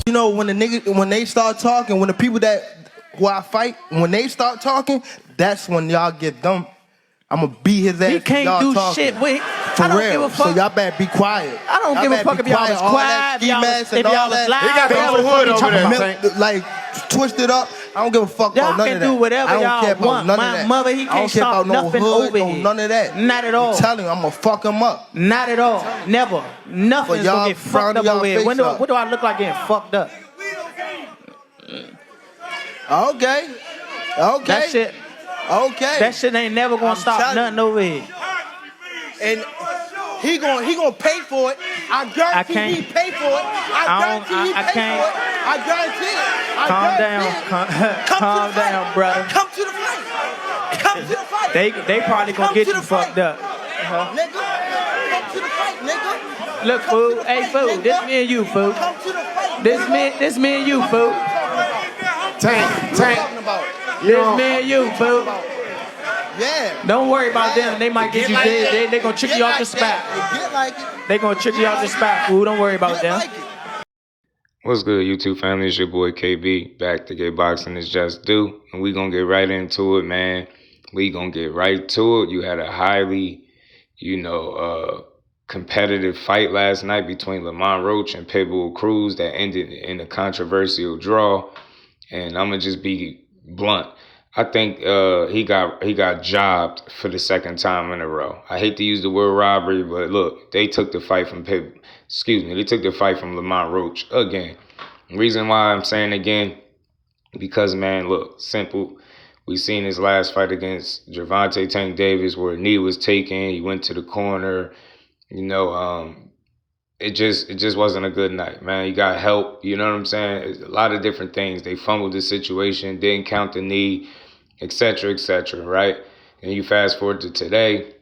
You know, when they start talking, when the people who I fight, when they start talking, that's when y'all get dumb. I'm gonna beat his ass. He can't do shit with. For real. So y'all better be quiet. I don't give a fuck if y'all was quiet, if y'all was loud. He got the old hood over there. Like twisted up. I don't give a fuck about none of that. Y'all can do whatever y'all want. My mother, he can't stop nothing over here. None of that. Not at all. I'm telling you, I'm gonna fuck him up. Not at all. Never. Nothing's gonna get fucked up over here. What do I look like getting fucked up? Okay. That shit. Okay. That shit ain't never gonna stop nothing over here. And he gonna pay for it. I guarantee he pay for it. I guarantee he pay for it. I guarantee it. Calm down. Calm down, brother. Come to the fight. Come to the fight. They probably gonna get you fucked up. Nigga, come to the fight, nigga. Look, fool. Hey, fool. This me and you, fool. Come to the fight. This me and you, fool. Tank. This me and you, fool. Yeah. Don't worry about them. They might get you dead. They gonna trick you off the spot. Get like it. They gonna trick you off the spot, fool. Don't worry about them. What's good, YouTube family? It's your boy KB, back to get boxing is just due, and we gonna get right into it, man. We gonna get right to it. You had a highly, competitive fight last night between Lamont Roach and Pitbull Cruz that ended in a controversial draw, and I'm gonna just be blunt. I think he got jobbed for the second time in a row. I hate to use the word robbery, but look, they took the fight from They took the fight from Lamont Roach again. The reason why I'm saying again, because man, look, simple. We seen his last fight against Gervonta Tank Davis where a knee was taken. He went to the corner. It just wasn't a good night, man. He got help. You know what I'm saying? It's a lot of different things. They fumbled the situation, didn't count the knee, etc., right? And you fast forward to today,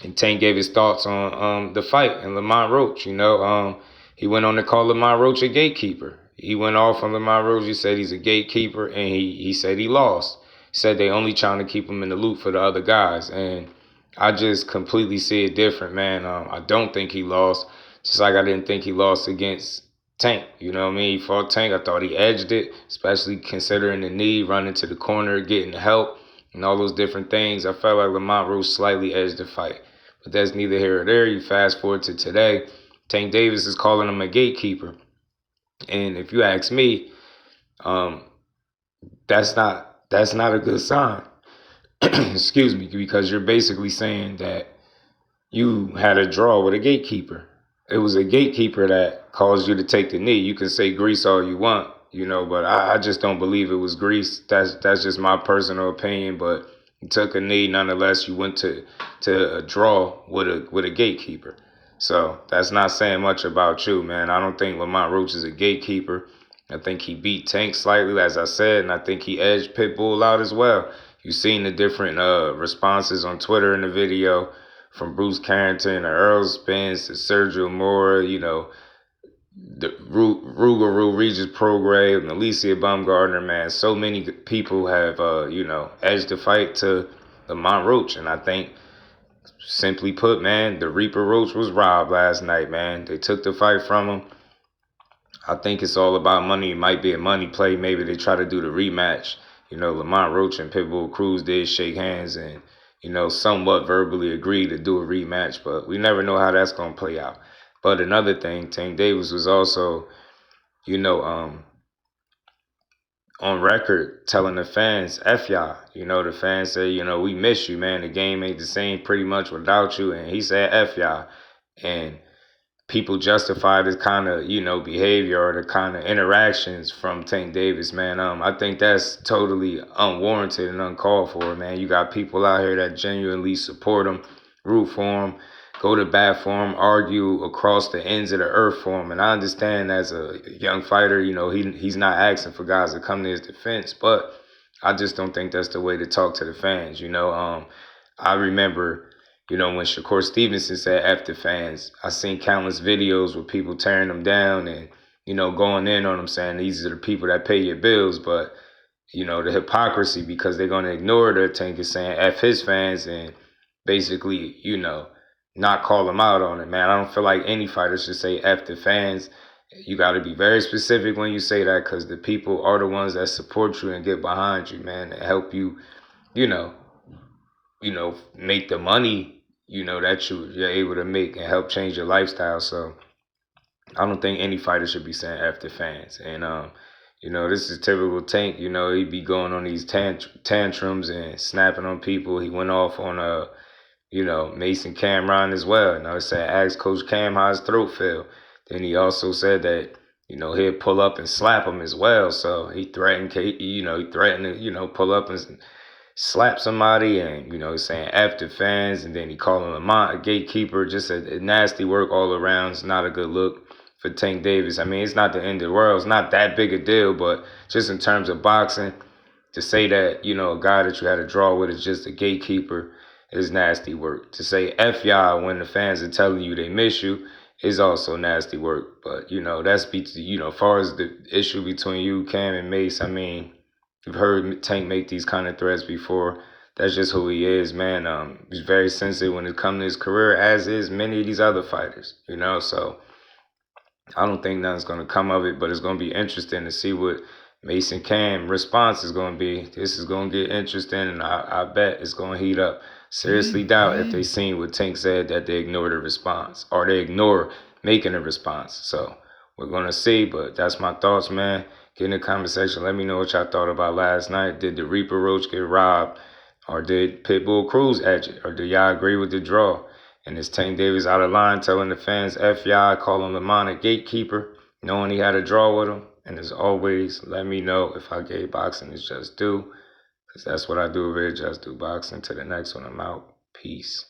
and Tank gave his thoughts on the fight and Lamont Roach. He went on to call Lamont Roach a gatekeeper. He went off on Lamont Roach. He said he's a gatekeeper, and he said he lost. He said they only trying to keep him in the loop for the other guys, and I just completely see it different, man. I don't think he lost, just like I didn't think he lost against Tank. You know what I mean? He fought Tank. I thought he edged it, especially considering the knee, running to the corner, getting help, and all those different things. I felt like Lamont Roach slightly edged the fight. But that's neither here or there. You fast forward to today, Tank Davis is calling him a gatekeeper. And if you ask me, that's not a good sign. Excuse me, because you're basically saying that you had a draw with a gatekeeper. It was a gatekeeper that caused you to take the knee. You can say grease all you want, but I just don't believe it was grease. That's just my personal opinion. But you took a knee, nonetheless. You went to a draw with a gatekeeper. So that's not saying much about you, man. I don't think Lamont Roach is a gatekeeper. I think he beat Tank slightly, as I said, and I think he edged Pitbull out as well. You've seen the different responses on Twitter in the video, from Bruce Carrington to Earl Spence to Sergio Mora, the Rougarou Regis Prograis, and Alicia Baumgartner, man. So many people have, edged the fight to Lamont Roach. And I think, simply put, man, the Reaper Roach was robbed last night, man. They took the fight from him. I think it's all about money. It might be a money play. Maybe they try to do the rematch. Lamont Roach and Pitbull Cruz did shake hands and, somewhat verbally agreed to do a rematch, but we never know how that's going to play out. But another thing, Tank Davis was also, on record telling the fans, F y'all. The fans say, we miss you, man. The game ain't the same pretty much without you. And he said, F y'all. And people justify this kind of, behavior or the kind of interactions from Tank Davis, man. I think that's totally unwarranted and uncalled for, man. You got people out here that genuinely support him, root for him, go to bat for him, argue across the ends of the earth for him. And I understand as a young fighter, he's not asking for guys to come to his defense, but I just don't think that's the way to talk to the fans. I remember, when Shakur Stevenson said F the fans, I seen countless videos with people tearing them down and, going in on them saying these are the people that pay your bills. But, the hypocrisy, because they're going to ignore their Tank is saying F his fans and basically, not call them out on it, man. I don't feel like any fighter should say F the fans You got to be very specific when you say that, because the people are the ones that support you and get behind you, man, and help you, you know, make the money, that you're able to make and help change your lifestyle. So I don't think any fighter should be saying F the fans. And, this is typical Tank. He'd be going on these tantrums and snapping on people. He went off on, Mase and Cameron as well. He said, ask Coach Cam how his throat feel. Then he also said that, he'd pull up and slap him as well. So he threatened, to, pull up and slap somebody, and he's saying F the fans, and then he calling Lamont a gatekeeper. Just a nasty work all around. It's not a good look for Tank Davis. I mean, it's not the end of the world. It's not that big a deal, but just in terms of boxing, to say that, a guy that you had a draw with is just a gatekeeper is nasty work. To say F y'all when the fans are telling you they miss you is also nasty work. But, that's, as far as the issue between you, Cam, and Mase, I mean, you've heard Tank make these kind of threats before. That's just who he is, man. He's very sensitive when it comes to his career, as is many of these other fighters, so I don't think nothing's going to come of it, but it's going to be interesting to see what Mase and Cam response is going to be. This is going to get interesting, and I bet it's going to heat up. Seriously doubt if they seen what Tank said that they ignore the response, or they ignore making a response. So we're going to see, but that's my thoughts, man. Get in the comment section. Let me know what y'all thought about last night. Did the Reaper Roach get robbed, or did Pitbull Cruz edge it, or do y'all agree with the draw? And is Tank Davis out of line telling the fans F y'all, calling Lamont a gatekeeper, knowing he had a draw with him? And as always, let me know if I gave boxing its just due, because that's what I do over here, Just Do Boxing. To the next one, I'm out. Peace.